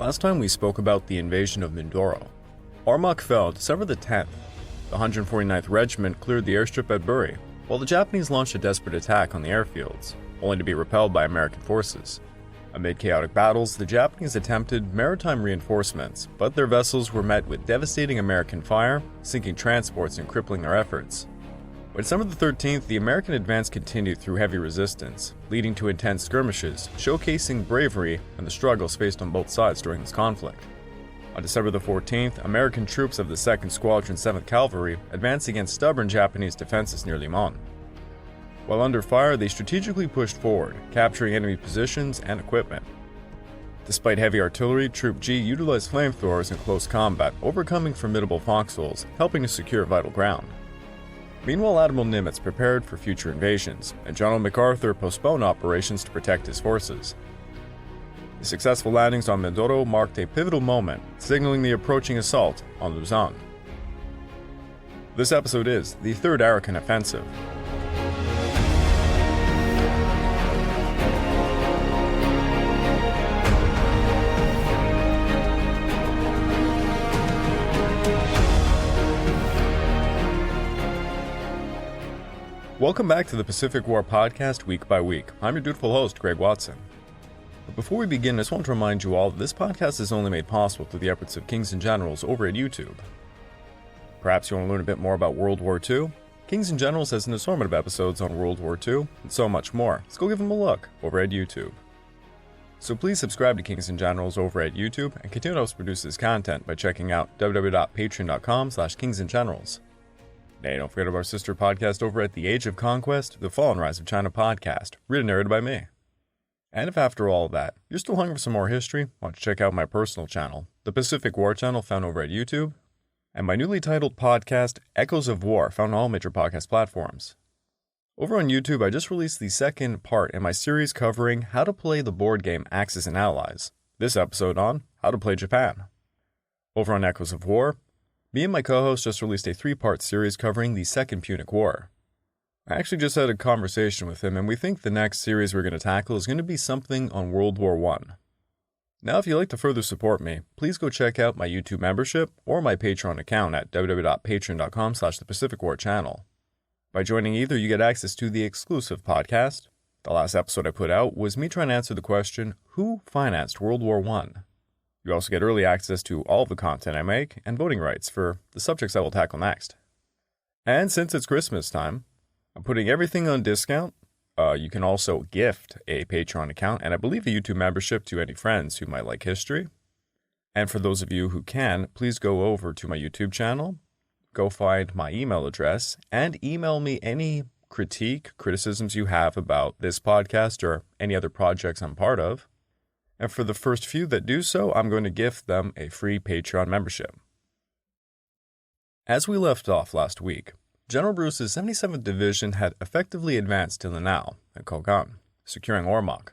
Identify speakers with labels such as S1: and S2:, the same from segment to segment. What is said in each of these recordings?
S1: Last time we spoke about the invasion of Mindoro. Ormoc fell December the 10th. The 149th Regiment cleared the airstrip at Buri, while the Japanese launched a desperate attack on the airfields, only to be repelled by American forces. Amid chaotic battles, the Japanese attempted maritime reinforcements, but their vessels were met with devastating American fire, sinking transports and crippling their efforts. By December the 13th, the American advance continued through heavy resistance, leading to intense skirmishes, showcasing bravery and the struggles faced on both sides during this conflict. On December the 14th, American troops of the 2nd Squadron 7th Cavalry advanced against stubborn Japanese defenses near Limon. While under fire, they strategically pushed forward, capturing enemy positions and equipment. Despite heavy artillery, Troop G utilized flamethrowers in close combat, overcoming formidable foxholes, helping to secure vital ground. Meanwhile, Admiral Nimitz prepared for future invasions, and General MacArthur postponed operations to protect his forces. The successful landings on Mindoro marked a pivotal moment, signaling the approaching assault on Luzon. This episode is the Third Arakan Offensive. Welcome back to the Pacific War Podcast week by week. I'm your dutiful host, Greg Watson. But before we begin, I just want to remind you all that this podcast is only made possible through the efforts of Kings and Generals over at YouTube. Perhaps you want to learn a bit more about World War II? Kings and Generals has an assortment of episodes on World War II, and so much more, so go give them a look over at YouTube. So please subscribe to Kings and Generals over at YouTube and continue to help us produce this content by checking out www.patreon.com/kingsandgenerals. Hey, don't forget about our sister podcast over at The Age of Conquest, The Fall and Rise of China podcast, written and narrated by me. And if after all that, you're still hungry for some more history, why don't you check out my personal channel, the Pacific War channel found over at YouTube, and my newly titled podcast, Echoes of War, found on all major podcast platforms. Over on YouTube, I just released the second part in my series covering how to play the board game Axis and Allies, this episode on how to play Japan. Over on Echoes of War, me and my co-host just released a 3-part series covering the Second Punic War. I actually just had a conversation with him, and we think the next series we're going to tackle is going to be something on World War I. Now, if you'd like to further support me, please go check out my YouTube membership or my Patreon account at www.patreon.com/thepacificwarchannel. By joining either, you get access to the exclusive podcast. The last episode I put out was me trying to answer the question, who financed World War I? You also get early access to all of the content I make and voting rights for the subjects I will tackle next. And since it's Christmas time, I'm putting everything on discount. You can also gift a Patreon account and I believe a YouTube membership to any friends who might like history. And for those of you who can, please go over to my YouTube channel, go find my email address, and email me any criticisms you have about this podcast or any other projects I'm part of. And for the first few that do so, I'm going to gift them a free Patreon membership. As we left off last week, General Bruce's 77th Division had effectively advanced to Lanao and Kogan, securing Ormoc.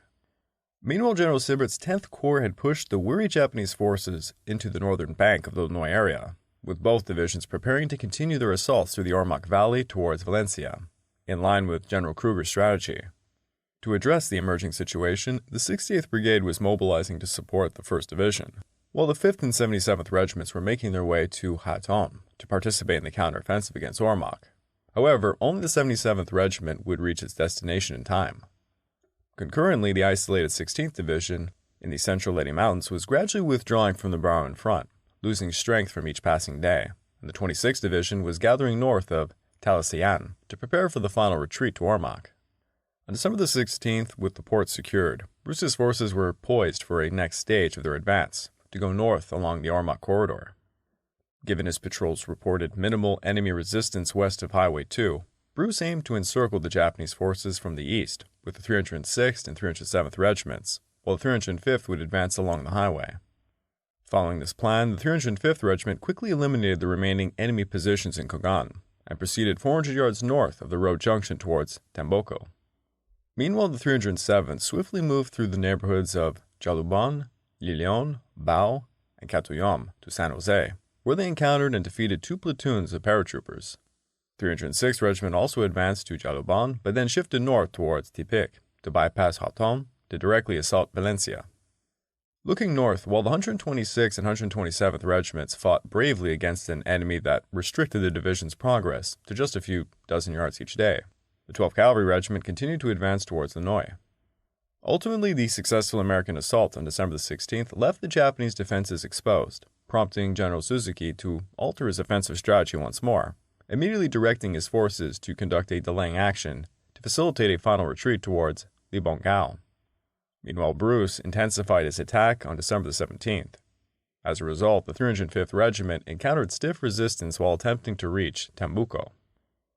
S1: Meanwhile, General Sibert's 10th Corps had pushed the weary Japanese forces into the northern bank of the Illinois area, with both divisions preparing to continue their assaults through the Ormoc Valley towards Valencia, in line with General Kruger's strategy. To address the emerging situation, the 68th Brigade was mobilizing to support the 1st Division, while the 5th and 77th Regiments were making their way to Haton to participate in the counteroffensive against Ormoc. However, only the 77th Regiment would reach its destination in time. Concurrently, the isolated 16th Division in the central Ledi Mountains was gradually withdrawing from the Brahman front, losing strength from each passing day, and the 26th Division was gathering north of Talasian to prepare for the final retreat to Ormoc. On December the 16th, with the port secured, Bruce's forces were poised for a next stage of their advance, to go north along the Ormoc corridor. Given his patrol's reported minimal enemy resistance west of Highway 2, Bruce aimed to encircle the Japanese forces from the east with the 306th and 307th Regiments, while the 305th would advance along the highway. Following this plan, the 305th Regiment quickly eliminated the remaining enemy positions in Kogan and proceeded 400 yards north of the road junction towards Tamboko. Meanwhile, the 307th swiftly moved through the neighborhoods of Jaluban, Lilion, Bao, and Katuyom to San Jose, where they encountered and defeated 2 platoons of paratroopers. 306th Regiment also advanced to Jaluban, but then shifted north towards Tepic to bypass Haton to directly assault Valencia. Looking north, while the 126th and 127th Regiments fought bravely against an enemy that restricted the division's progress to just a few dozen yards each day, the 12th Cavalry Regiment continued to advance towards Lannoy. Ultimately, the successful American assault on December 16th left the Japanese defenses exposed, prompting General Suzuki to alter his offensive strategy once more, immediately directing his forces to conduct a delaying action to facilitate a final retreat towards Libongao. Meanwhile, Bruce intensified his attack on December 17th. As a result, the 305th Regiment encountered stiff resistance while attempting to reach Tambuco.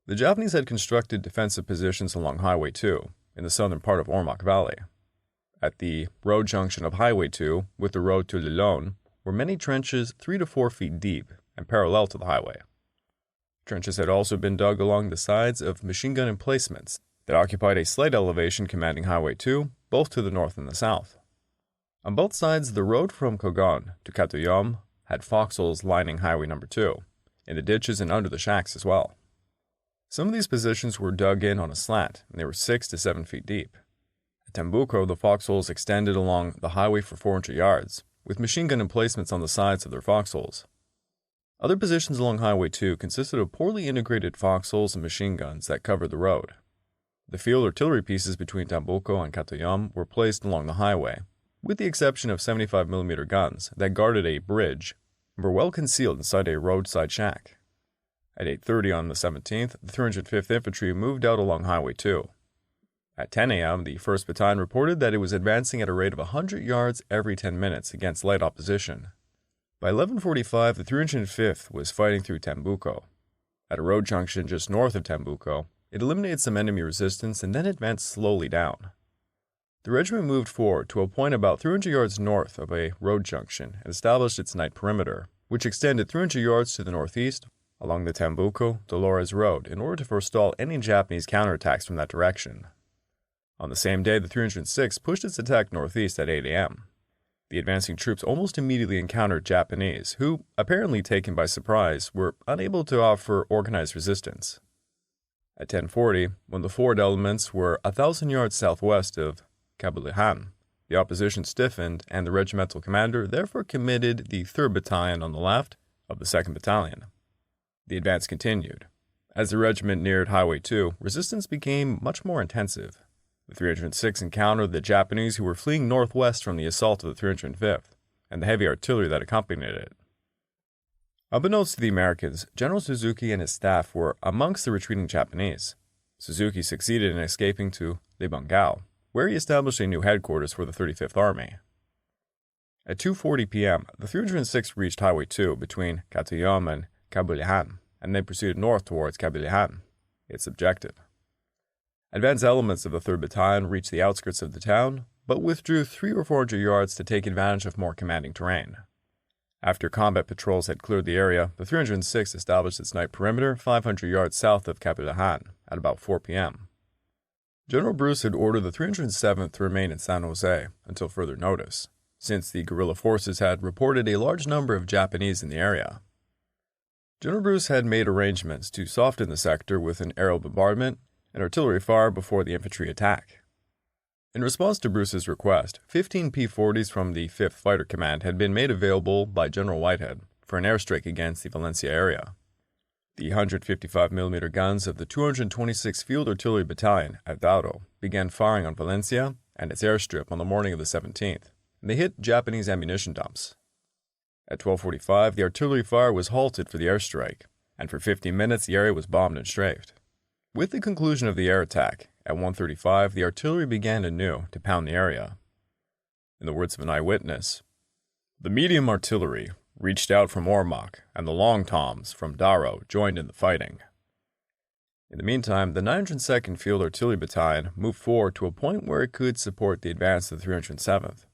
S1: The Japanese had constructed defensive positions along Highway 2 in the southern part of Ormoc Valley. At the road junction of Highway 2 with the road to Lilone were many trenches 3 to 4 feet deep and parallel to the highway. Trenches had also been dug along the sides of machine gun emplacements that occupied a slight elevation commanding Highway 2, both to the north and the south. On both sides, the road from Kogon to Katoyom had foxholes lining Highway No. 2, in the ditches and under the shacks as well. Some of these positions were dug in on a slant, and they were 6 to 7 feet deep. At Tambuco, the foxholes extended along the highway for 400 yards, with machine gun emplacements on the sides of their foxholes. Other positions along Highway 2 consisted of poorly integrated foxholes and machine guns that covered the road. The field artillery pieces between Tambuco and Katoyom were placed along the highway, with the exception of 75mm guns that guarded a bridge and were well concealed inside a roadside shack. At 8:30 on the 17th, the 305th Infantry moved out along Highway 2. At 10 a.m., the 1st Battalion reported that it was advancing at a rate of 100 yards every 10 minutes against light opposition. By 11:45, the 305th was fighting through Tambuco. At a road junction just north of Tambuco, it eliminated some enemy resistance and then advanced slowly down. The regiment moved forward to a point about 300 yards north of a road junction and established its night perimeter, which extended 300 yards to the northeast along the Tambuco-Dolores Road in order to forestall any Japanese counterattacks from that direction. On the same day, the 306th pushed its attack northeast at 8 a.m. The advancing troops almost immediately encountered Japanese, who, apparently taken by surprise, were unable to offer organized resistance. At 10:40, when the forward elements were 1,000 yards southwest of Kabulihan, the opposition stiffened and the regimental commander therefore committed the 3rd Battalion on the left of the 2nd Battalion. The advance continued. As the regiment neared Highway 2, resistance became much more intensive. The 306th encountered the Japanese who were fleeing northwest from the assault of the 305th and the heavy artillery that accompanied it. Unbeknownst to the Americans, General Suzuki and his staff were amongst the retreating Japanese. Suzuki succeeded in escaping to Libongao, where he established a new headquarters for the 35th Army. At 2:40 p.m., the 306th reached Highway 2 between Katoyom and Kabulihan, and then proceeded north towards Kabulihan, its objective. Advanced elements of the 3rd Battalion reached the outskirts of the town, but withdrew 300 or 400 yards to take advantage of more commanding terrain. After combat patrols had cleared the area, the 306th established its night perimeter 500 yards south of Kabulihan at about 4 p.m. General Bruce had ordered the 307th to remain in San Jose until further notice, since the guerrilla forces had reported a large number of Japanese in the area. General Bruce had made arrangements to soften the sector with an aerial bombardment and artillery fire before the infantry attack. In response to Bruce's request, 15 P-40s from the 5th Fighter Command had been made available by General Whitehead for an airstrike against the Valencia area. The 155mm guns of the 226th Field Artillery Battalion at Dauro began firing on Valencia and its airstrip on the morning of the 17th, and they hit Japanese ammunition dumps. At 12:45, the artillery fire was halted for the airstrike, and for 50 minutes the area was bombed and strafed. With the conclusion of the air attack, at 1:35, the artillery began anew to pound the area. In the words of an eyewitness, "The medium artillery reached out from Ormoc, and the long toms from Daro joined in the fighting." In the meantime, the 902nd Field Artillery Battalion moved forward to a point where it could support the advance of the 307th.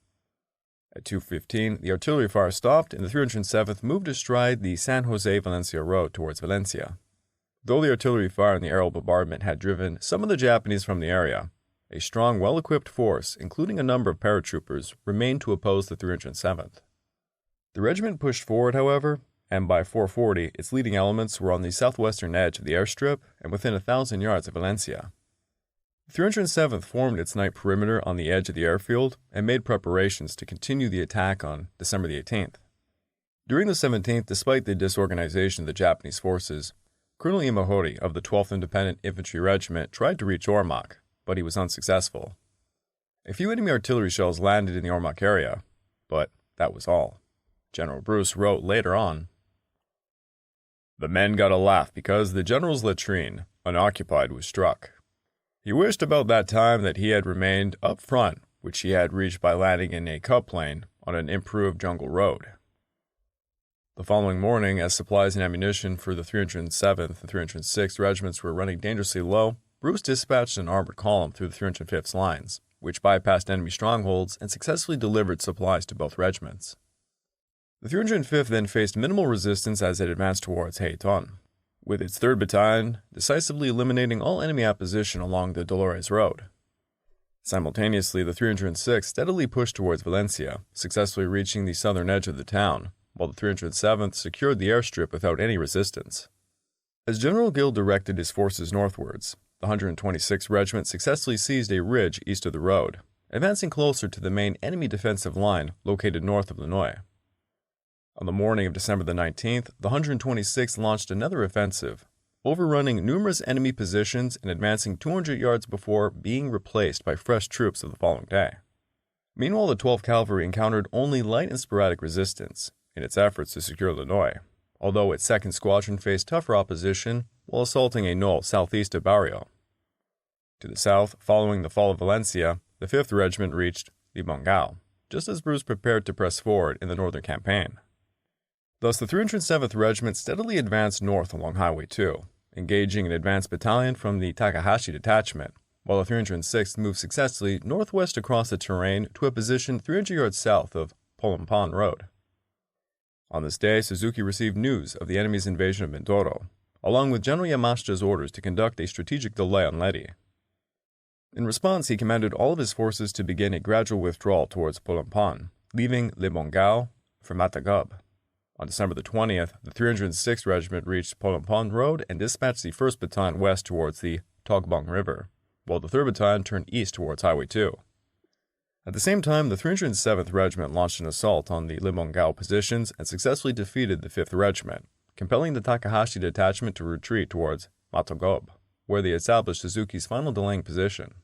S1: At 2:15, the artillery fire stopped, and the 307th moved astride the San Jose-Valencia road towards Valencia. Though the artillery fire and the aerial bombardment had driven some of the Japanese from the area, a strong, well-equipped force, including a number of paratroopers, remained to oppose the 307th. The regiment pushed forward, however, and by 4:40, its leading elements were on the southwestern edge of the airstrip and within 1,000 yards of Valencia. The 307th formed its night perimeter on the edge of the airfield and made preparations to continue the attack on December the 18th. During the 17th, despite the disorganization of the Japanese forces, Colonel Imahori of the 12th Independent Infantry Regiment tried to reach Ormoc, but he was unsuccessful. A few enemy artillery shells landed in the Ormoc area, but that was all. General Bruce wrote later on, "The men got a laugh because the general's latrine, unoccupied, was struck. He wished about that time that he had remained up front, which he had reached by landing in a Cub plane on an improved jungle road." The following morning, as supplies and ammunition for the 307th and 306th regiments were running dangerously low, Bruce dispatched an armored column through the 305th's lines, which bypassed enemy strongholds and successfully delivered supplies to both regiments. The 305th then faced minimal resistance as it advanced towards Haton, with its 3rd Battalion decisively eliminating all enemy opposition along the Dolores Road. Simultaneously, the 306th steadily pushed towards Valencia, successfully reaching the southern edge of the town, while the 307th secured the airstrip without any resistance. As General Gill directed his forces northwards, the 126th Regiment successfully seized a ridge east of the road, advancing closer to the main enemy defensive line located north of Lannoy. On the morning of December the 19th, the 126th launched another offensive, overrunning numerous enemy positions and advancing 200 yards before being replaced by fresh troops of the following day. Meanwhile, the 12th Cavalry encountered only light and sporadic resistance in its efforts to secure Lannoy, although its 2nd Squadron faced tougher opposition while assaulting a knoll southeast of Barrio. To the south, following the fall of Valencia, the 5th Regiment reached Libongao, just as Bruce prepared to press forward in the northern campaign. Thus, the 307th Regiment steadily advanced north along Highway 2, engaging an advanced battalion from the Takahashi Detachment, while the 306th moved successfully northwest across the terrain to a position 300 yards south of Polampan Road. On this day, Suzuki received news of the enemy's invasion of Mindoro, along with General Yamashita's orders to conduct a strategic delay on Ledi. In response, he commanded all of his forces to begin a gradual withdrawal towards Polampan, leaving Libongao for Matagub. On December the 20th, the 306th Regiment reached Polampan Road and dispatched the 1st Battalion west towards the Togbong River, while the 3rd Battalion turned east towards Highway 2. At the same time, the 307th Regiment launched an assault on the Libongao positions and successfully defeated the 5th Regiment, compelling the Takahashi Detachment to retreat towards Matogob, where they established Suzuki's final delaying position.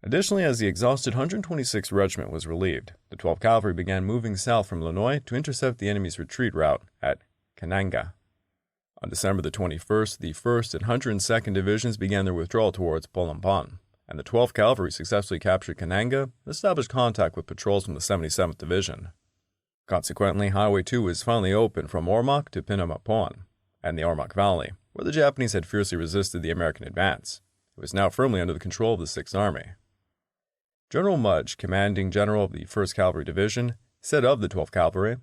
S1: Additionally, as the exhausted 126th Regiment was relieved, the 12th Cavalry began moving south from Lannoy to intercept the enemy's retreat route at Kananga. On December the 21st, the 1st and 102nd Divisions began their withdrawal towards Polampan, and the 12th Cavalry successfully captured Kananga and established contact with patrols from the 77th Division. Consequently, Highway 2 was finally open from Ormoc to Pinamapoan and the Ormoc Valley, where the Japanese had fiercely resisted the American advance. It was now firmly under the control of the 6th Army. General Mudge, commanding general of the 1st Cavalry Division, said of the 12th Cavalry,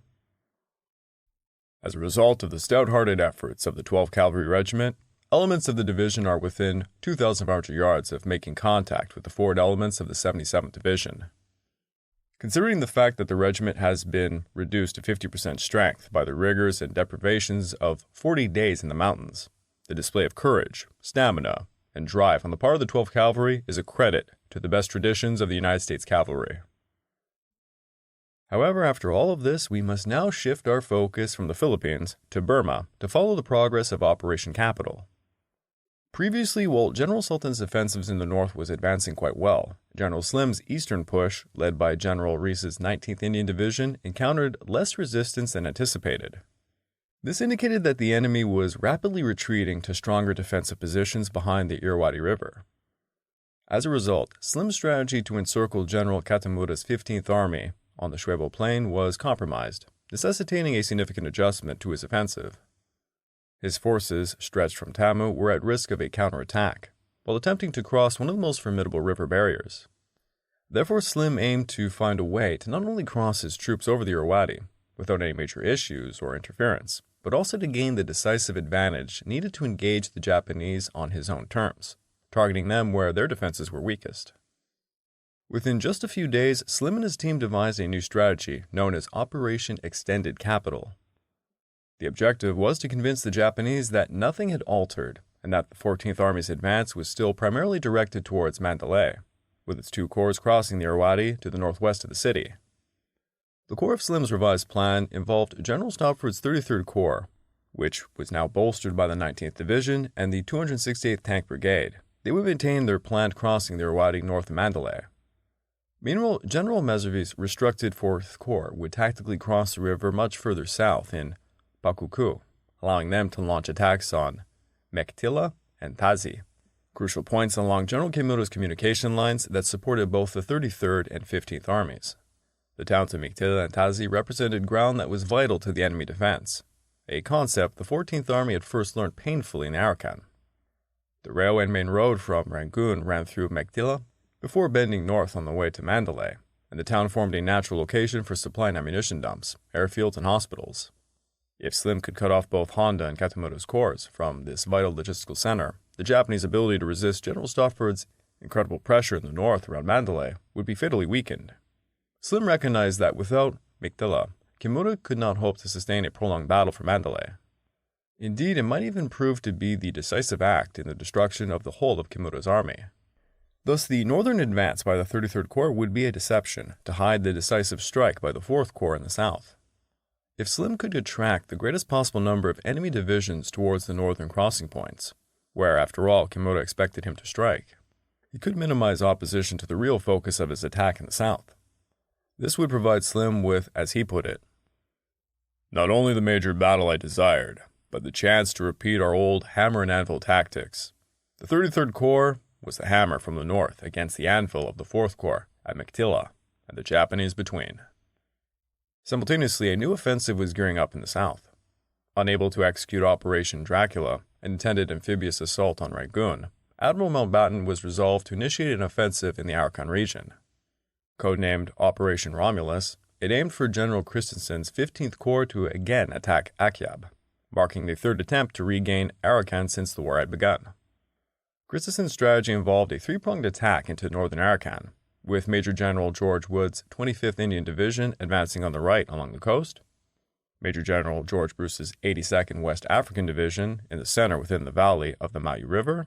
S1: "As a result of the stout-hearted efforts of the 12th Cavalry Regiment, elements of the division are within 2,500 yards of making contact with the forward elements of the 77th Division. Considering the fact that the regiment has been reduced to 50% strength by the rigors and deprivations of 40 days in the mountains, the display of courage, stamina, and drive on the part of the 12th Cavalry is a credit to the best traditions of the United States Cavalry." However, after all of this, we must now shift our focus from the Philippines to Burma to follow the progress of Operation Capital. Previously, while General Sultan's offensives in the north was advancing quite well, General Slim's eastern push, led by General Reese's 19th Indian Division, encountered less resistance than anticipated. This indicated that the enemy was rapidly retreating to stronger defensive positions behind the Irrawaddy River. As a result, Slim's strategy to encircle General Katamura's 15th Army on the Shuebo Plain was compromised, necessitating a significant adjustment to his offensive. His forces, stretched from Tamu, were at risk of a counterattack, while attempting to cross one of the most formidable river barriers. Therefore, Slim aimed to find a way to not only cross his troops over the Irrawaddy without any major issues or interference, but also to gain the decisive advantage needed to engage the Japanese on his own terms, targeting them where their defenses were weakest. Within just a few days, Slim and his team devised a new strategy known as Operation Extended Capital. The objective was to convince the Japanese that nothing had altered, and that the 14th Army's advance was still primarily directed towards Mandalay, with its 2 corps crossing the Irrawaddy to the northwest of the city. The core of Slim's revised plan involved General Stopford's 33rd Corps, which was now bolstered by the 19th Division and the 268th Tank Brigade. They would maintain their planned crossing the Irrawaddy north of Mandalay. Meanwhile, General Meservy's restricted 4th Corps would tactically cross the river much further south in Pakuku, allowing them to launch attacks on Mektila and Tazi, crucial points along General Kimuro's communication lines that supported both the 33rd and 15th Armies. The towns of Mektila and Tazi represented ground that was vital to the enemy defense, a concept the 14th Army had first learned painfully in Arakan. The railway and main road from Rangoon ran through Mektila before bending north on the way to Mandalay, and the town formed a natural location for supply and ammunition dumps, airfields, and hospitals. If Slim could cut off both Honda and Katamuro's corps from this vital logistical center, the Japanese ability to resist General Stopford's incredible pressure in the north around Mandalay would be fatally weakened. Slim recognized that without Mektila, Kimura could not hope to sustain a prolonged battle for Mandalay. Indeed, it might even prove to be the decisive act in the destruction of the whole of Kimura's army. Thus, the northern advance by the 33rd Corps would be a deception to hide the decisive strike by the 4th Corps in the south. If Slim could attract the greatest possible number of enemy divisions towards the northern crossing points, where, after all, Kimura expected him to strike, he could minimize opposition to the real focus of his attack in the south. This would provide Slim with, as he put it, not only the major battle I desired, but the chance to repeat our old hammer and anvil tactics. The 33rd Corps was the hammer from the north against the anvil of the 4th Corps at Mektila and the Japanese between. Simultaneously, a new offensive was gearing up in the south. Unable to execute Operation Dracula, an intended amphibious assault on Rangoon, Admiral Mountbatten was resolved to initiate an offensive in the Arakan region. Codenamed Operation Romulus, it aimed for General Christensen's 15th Corps to again attack Akyab, marking the 3rd attempt to regain Arakan since the war had begun. Christensen's strategy involved a 3-pronged attack into northern Arakan, with Major General George Wood's 25th Indian Division advancing on the right along the coast, Major General George Bruce's 82nd West African Division in the center within the valley of the Mayu River,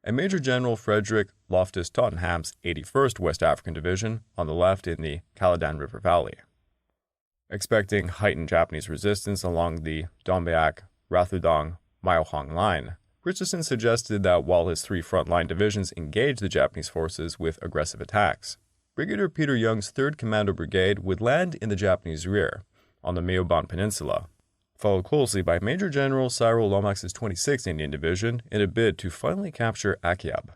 S1: and Major General Frederick Loftus Tottenham's 81st West African Division on the left in the Caladan River Valley. Expecting heightened Japanese resistance along the Dombeak, Rathudong, Mayohong line, Christensen suggested that while his 3 frontline divisions engaged the Japanese forces with aggressive attacks, Brigadier Peter Young's 3rd Commando Brigade would land in the Japanese rear on the Myoban Peninsula, followed closely by Major General Cyril Lomax's 26th Indian Division in a bid to finally capture Akyab.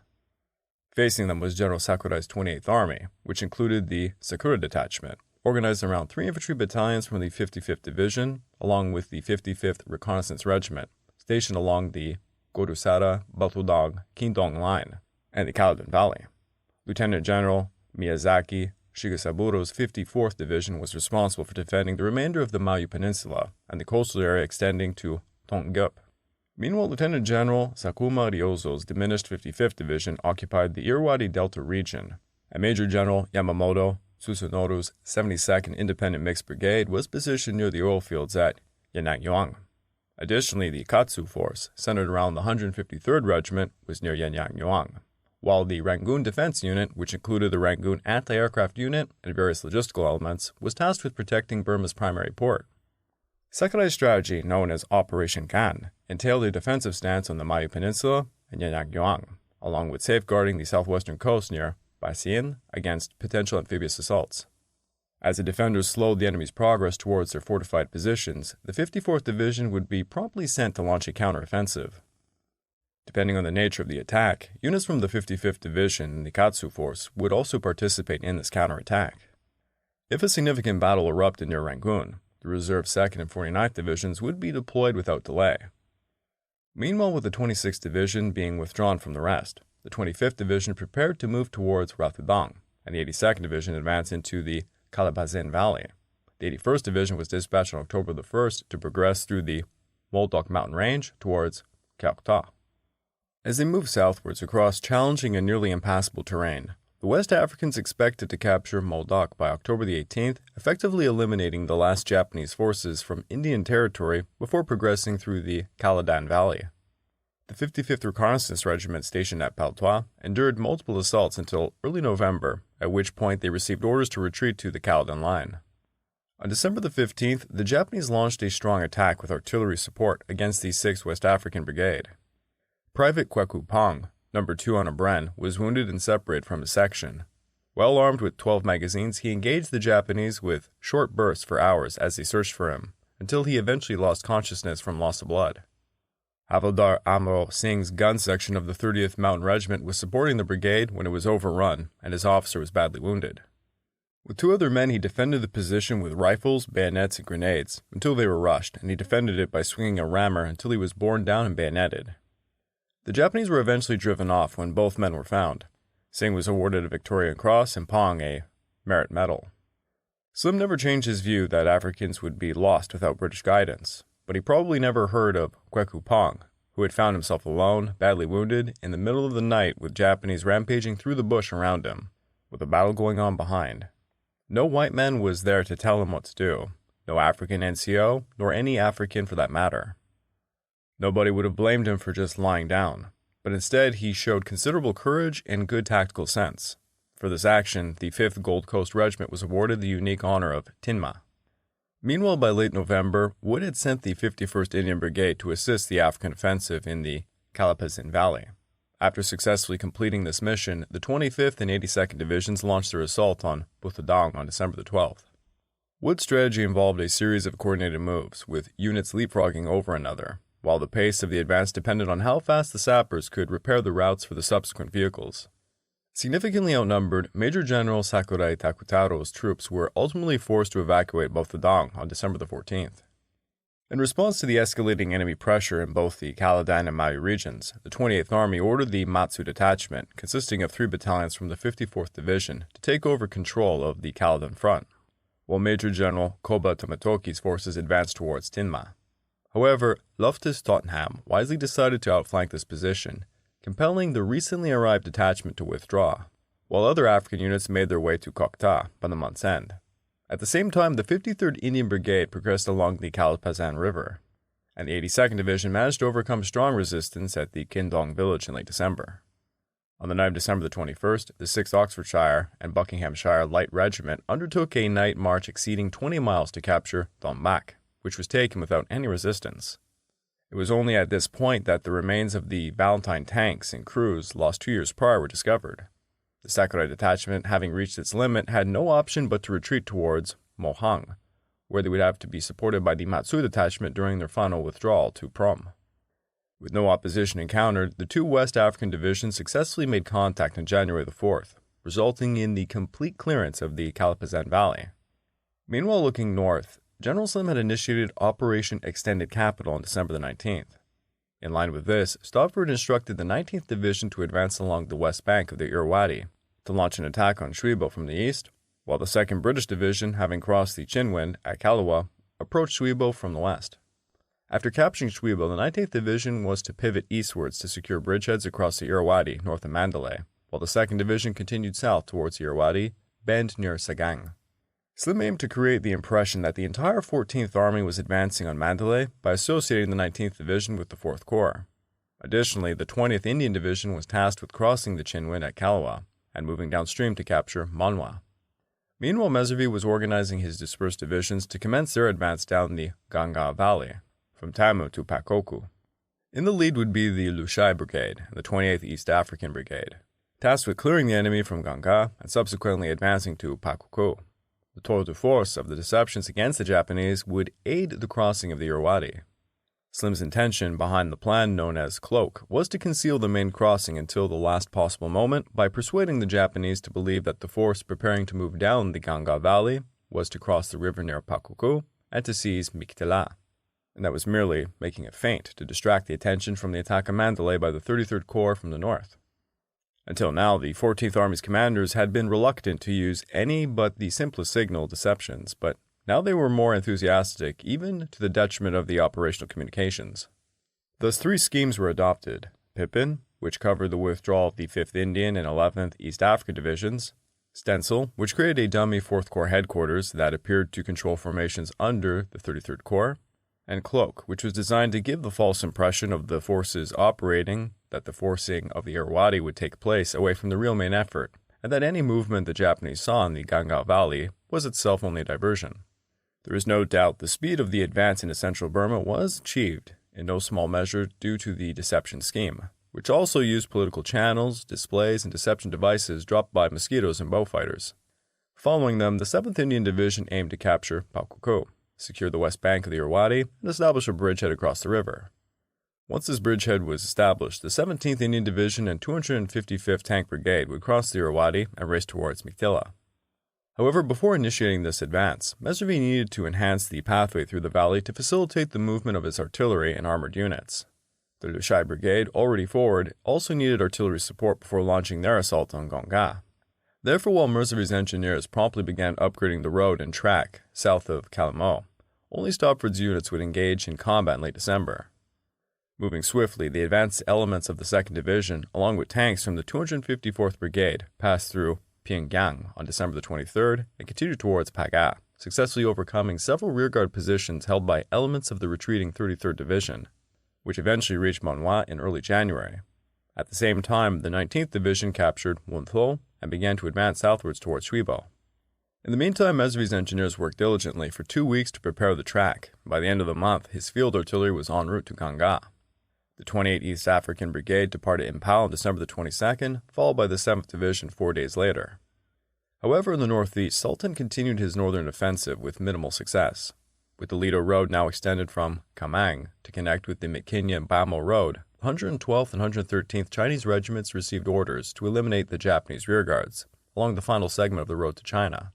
S1: Facing them was General Sakurai's 28th Army, which included the Sakura Detachment, organized around 3 infantry battalions from the 55th Division, along with the 55th Reconnaissance Regiment, stationed along the Gorusara, Batudong, Kindong line, and the Caladan Valley. Lieutenant General Miyazaki Shigesaburo's 54th Division was responsible for defending the remainder of the Mayu Peninsula and the coastal area extending to Tongup. Meanwhile, Lieutenant General Sakuma Ryozo's diminished 55th Division occupied the Irrawaddy Delta region, and Major General Yamamoto Susunoru's 72nd Independent Mixed Brigade was positioned near the oil fields at Yanangyuan. Additionally, the Ikatsu Force, centered around the 153rd Regiment, was near Yanangyuan, while the Rangoon Defense Unit, which included the Rangoon Anti-Aircraft Unit and various logistical elements, was tasked with protecting Burma's primary port. Sakurai's strategy, known as Operation Kan, entailed a defensive stance on the Mayu Peninsula and Yanangyuan, along with safeguarding the southwestern coast near Basiin against potential amphibious assaults. As the defenders slowed the enemy's progress towards their fortified positions, the 54th Division would be promptly sent to launch a counteroffensive. Depending on the nature of the attack, units from the 55th Division and the Katsu Force would also participate in this counterattack. If a significant battle erupted near Rangoon, the reserve 2nd and 49th Divisions would be deployed without delay. Meanwhile, with the 26th Division being withdrawn from the rest, the 25th Division prepared to move towards Rathudong, and the 82nd Division advanced into the Calabazin Valley. The 81st Division was dispatched on October the 1st to progress through the Moldok Mountain Range towards Kyaukta. As they moved southwards across challenging and nearly impassable terrain, the West Africans expected to capture Moldok by October the 18th, effectively eliminating the last Japanese forces from Indian territory before progressing through the Caladan Valley. The 55th Reconnaissance Regiment stationed at Paltois endured multiple assaults until early November, at which point they received orders to retreat to the Caledon Line. On December the 15th, the Japanese launched a strong attack with artillery support against the 6th West African Brigade. Private Kweku Pong, number 2 on a Bren, was wounded and separated from his section. Well armed with 12 magazines, he engaged the Japanese with short bursts for hours as they searched for him, until he eventually lost consciousness from loss of blood. Havildar Amro Singh's gun section of the 30th Mountain Regiment was supporting the brigade when it was overrun, and his officer was badly wounded. With 2 other men, he defended the position with rifles, bayonets, and grenades, until they were rushed, and he defended it by swinging a rammer until he was borne down and bayoneted. The Japanese were eventually driven off when both men were found. Singh was awarded a Victoria Cross and Pong a Merit Medal. Slim never changed his view that Africans would be lost without British guidance, but he probably never heard of Kweku Pong, who had found himself alone, badly wounded, in the middle of the night with Japanese rampaging through the bush around him, with a battle going on behind. No white man was there to tell him what to do, no African NCO, nor any African for that matter. Nobody would have blamed him for just lying down, but instead he showed considerable courage and good tactical sense. For this action, the 5th Gold Coast Regiment was awarded the unique honor of Tinma. Meanwhile, by late November, Wood had sent the 51st Indian Brigade to assist the African offensive in the Kalapazin Valley. After successfully completing this mission, the 25th and 82nd Divisions launched their assault on Buthodong on December the 12th. Wood's strategy involved a series of coordinated moves, with units leapfrogging over another, while the pace of the advance depended on how fast the sappers could repair the routes for the subsequent vehicles. Significantly outnumbered, Major General Sakurai Takutaro's troops were ultimately forced to evacuate Buthodong on December the 14th. In response to the escalating enemy pressure in both the Caledon and Maui regions, the 28th Army ordered the Matsu Detachment, consisting of 3 battalions from the 54th Division, to take over control of the Caledon front, while Major General Koba Tomatoki's forces advanced towards Tinma. However, Loftus Tottenham wisely decided to outflank this position, compelling the recently arrived detachment to withdraw, while other African units made their way to Kokta by the month's end. At the same time, the 53rd Indian Brigade progressed along the Kalapazan River, and the 82nd Division managed to overcome strong resistance at the Kindong village in late December. On the night of December the 21st, the 6th Oxfordshire and Buckinghamshire Light Regiment undertook a night march exceeding 20 miles to capture Dombak, which was taken without any resistance. It was only at this point that the remains of the Valentine tanks and crews lost 2 years prior were discovered. The Sakurai detachment, having reached its limit, had no option but to retreat towards Mohang, where they would have to be supported by the Matsu detachment during their final withdrawal to Prom. With no opposition encountered, the 2 West African divisions successfully made contact on January the 4th, resulting in the complete clearance of the Kalapazan Valley. Meanwhile, looking north, General Slim had initiated Operation Extended Capital on December the 19th. In line with this, Stopford instructed the 19th Division to advance along the west bank of the Irrawaddy, to launch an attack on Shwibo from the east, while the 2nd British Division, having crossed the Chinwind at Kalawa, approached Shwibo from the west. After capturing Shwibo, the 19th Division was to pivot eastwards to secure bridgeheads across the Irrawaddy north of Mandalay, while the 2nd Division continued south towards the Irrawaddy bend near Sagang. Slim aimed to create the impression that the entire 14th Army was advancing on Mandalay by associating the 19th Division with the 4th Corps. Additionally, the 20th Indian Division was tasked with crossing the Chinwind at Kalawa and moving downstream to capture Manwa. Meanwhile, Meservey was organizing his dispersed divisions to commence their advance down the Ganga Valley, from Tamu to Pakoku. In the lead would be the Lushai Brigade and the 28th East African Brigade, tasked with clearing the enemy from Ganga and subsequently advancing to Pakoku. The tour de force of the deceptions against the Japanese would aid the crossing of the Irrawaddy. Slim's intention behind the plan known as Cloak was to conceal the main crossing until the last possible moment by persuading the Japanese to believe that the force preparing to move down the Ganga Valley was to cross the river near Pakoku and to seize Miktela, and that was merely making a feint to distract the attention from the attack on Mandalay by the 33rd Corps from the north. Until now, the 14th Army's commanders had been reluctant to use any but the simplest signal deceptions, but now they were more enthusiastic, even to the detriment of the operational communications. Thus 3 schemes were adopted: Pippin, which covered the withdrawal of the 5th Indian and 11th East Africa Divisions; Stencil, which created a dummy 4th Corps headquarters that appeared to control formations under the 33rd Corps; and cloak, which was designed to give the false impression of the forces operating that the forcing of the Irrawaddy would take place away from the real main effort, and that any movement the Japanese saw in the Ganga Valley was itself only a diversion. There is no doubt the speed of the advance into Central Burma was achieved, in no small measure due to the deception scheme, which also used political channels, displays, and deception devices dropped by mosquitoes and bowfighters. Following them, the 7th Indian Division aimed to capture Paukoko, secure the west bank of the Irrawaddy, and establish a bridgehead across the river. Once this bridgehead was established, the 17th Indian Division and 255th Tank Brigade would cross the Irrawaddy and race towards Meiktila. However, before initiating this advance, Messervy needed to enhance the pathway through the valley to facilitate the movement of his artillery and armored units. The Lushai Brigade, already forward, also needed artillery support before launching their assault on Gonga. Therefore, while Messervy's engineers promptly began upgrading the road and track south of Kalamo, only Stopford's units would engage in combat in late December. Moving swiftly, the advanced elements of the 2nd Division, along with tanks from the 254th Brigade, passed through Pyongyang on December the 23rd and continued towards Paga, successfully overcoming several rearguard positions held by elements of the retreating 33rd Division, which eventually reached Monhua in early January. At the same time, the 19th Division captured Wuntho and began to advance southwards towards Shuibo. In the meantime, Messervy's engineers worked diligently for 2 weeks to prepare the track. By the end of the month, his field artillery was en route to Ganga. The 28th East African Brigade departed Impal on December the 22nd, followed by the 7th Division 4 days later. However, in the northeast, Sultan continued his northern offensive with minimal success. With the Lido Road now extended from Kamang to connect with the Mikinya-Bamo Road, the 112th and 113th Chinese regiments received orders to eliminate the Japanese rearguards along the final segment of the road to China.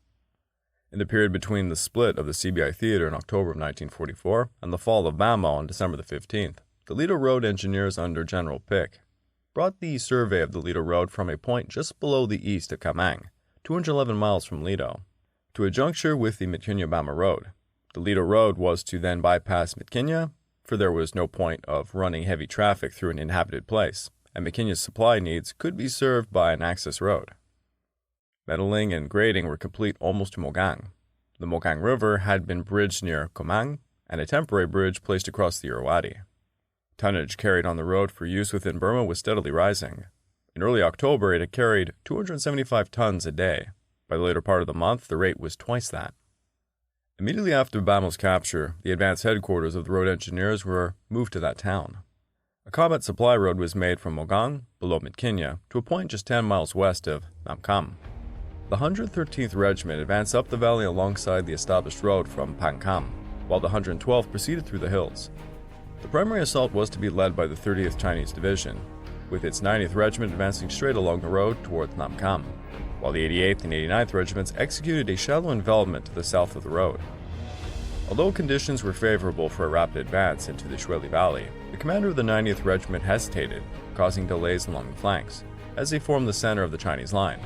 S1: In the period between the split of the CBI Theater in October of 1944 and the fall of Bamo on December the 15th, the Lido Road engineers under General Pick brought the survey of the Lido Road from a point just below the east of Kamang, 211 miles from Lido, to a juncture with the Mikinya-Bama Road. The Lido Road was to then bypass Mikinya, for there was no point of running heavy traffic through an inhabited place, and Mikinya's supply needs could be served by an access road. Metaling and grading were complete almost to Mogang. The Mogang River had been bridged near Komang, and a temporary bridge placed across the Irrawaddy. Tonnage carried on the road for use within Burma was steadily rising. In early October, it had carried 275 tons a day. By the later part of the month, the rate was twice that. Immediately after Bamo's capture, the advance headquarters of the road engineers were moved to that town. A combat supply road was made from Mogang, below Mitkinya, to a point just 10 miles west of Namkam. The 113th Regiment advanced up the valley alongside the established road from Pankam, while the 112th proceeded through the hills. The primary assault was to be led by the 30th Chinese Division, with its 90th Regiment advancing straight along the road towards Namkam, while the 88th and 89th Regiments executed a shallow envelopment to the south of the road. Although conditions were favorable for a rapid advance into the Shweli Valley, the commander of the 90th Regiment hesitated, causing delays along the flanks, as they formed the center of the Chinese line.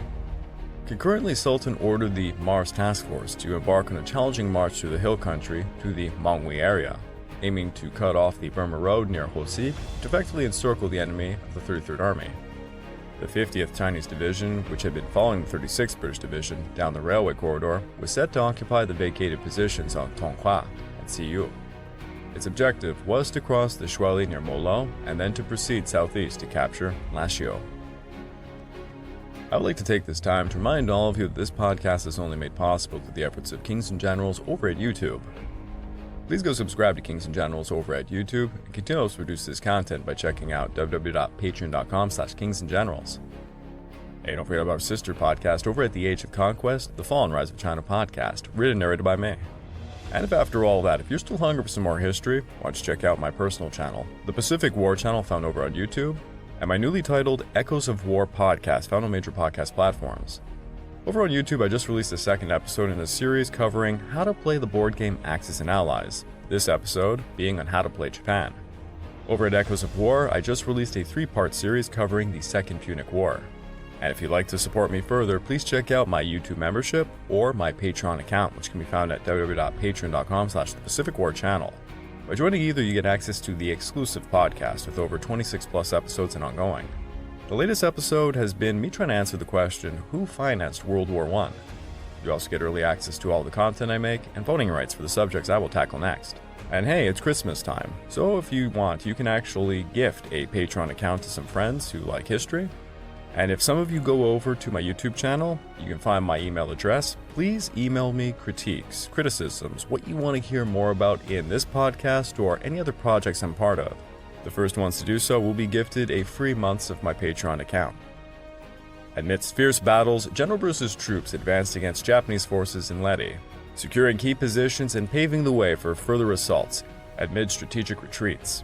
S1: Concurrently, Sultan ordered the Mars Task Force to embark on a challenging march through the hill country to the Mangwi area, aiming to cut off the Burma Road near Hosi to effectively encircle the enemy of the 33rd Army. The 50th Chinese Division, which had been following the 36th British Division down the railway corridor, was set to occupy the vacated positions on Tonghua and Siyu. Its objective was to cross the Shweli near Molo and then to proceed southeast to capture Lashio. I would like to take this time to remind all of you that this podcast is only made possible through the efforts of Kings and Generals over at YouTube. Please go subscribe to Kings and Generals over at YouTube and continue to produce this content by checking out www.patreon.com/kingsandgenerals. Hey, don't forget about our sister podcast over at The Age of Conquest, The Fall and Rise of China podcast, written and narrated by me. And if after all that, if you're still hungry for some more history, why don't you check out my personal channel, the Pacific War channel found over on YouTube, and my newly titled Echoes of War podcast found on major podcast platforms. Over on YouTube, I just released the second episode in a series covering how to play the board game Axis and Allies, this episode being on how to play Japan. Over at Echoes of War, I just released a 3-part series covering the Second Punic War. And if you'd like to support me further, please check out my YouTube membership or my Patreon account, which can be found at www.patreon.com/thepacificwarchannel. By joining either, you get access to the exclusive podcast with over 26 plus episodes and ongoing. The latest episode has been me trying to answer the question, who financed World War I? You also get early access to all the content I make and voting rights for the subjects I will tackle next. And hey, it's Christmas time, so if you want, you can actually gift a Patreon account to some friends who like history. And if some of you go over to my YouTube channel, you can find my email address. Please email me critiques, criticisms, what you want to hear more about in this podcast or any other projects I'm part of. The first ones to do so will be gifted a free month of my Patreon account. Amidst fierce battles, General Bruce's troops advanced against Japanese forces in Leyte, securing key positions and paving the way for further assaults amid strategic retreats.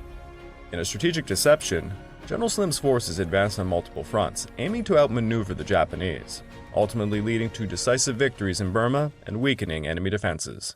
S1: In a strategic deception, General Slim's forces advanced on multiple fronts, aiming to outmaneuver the Japanese, ultimately leading to decisive victories in Burma and weakening enemy defenses.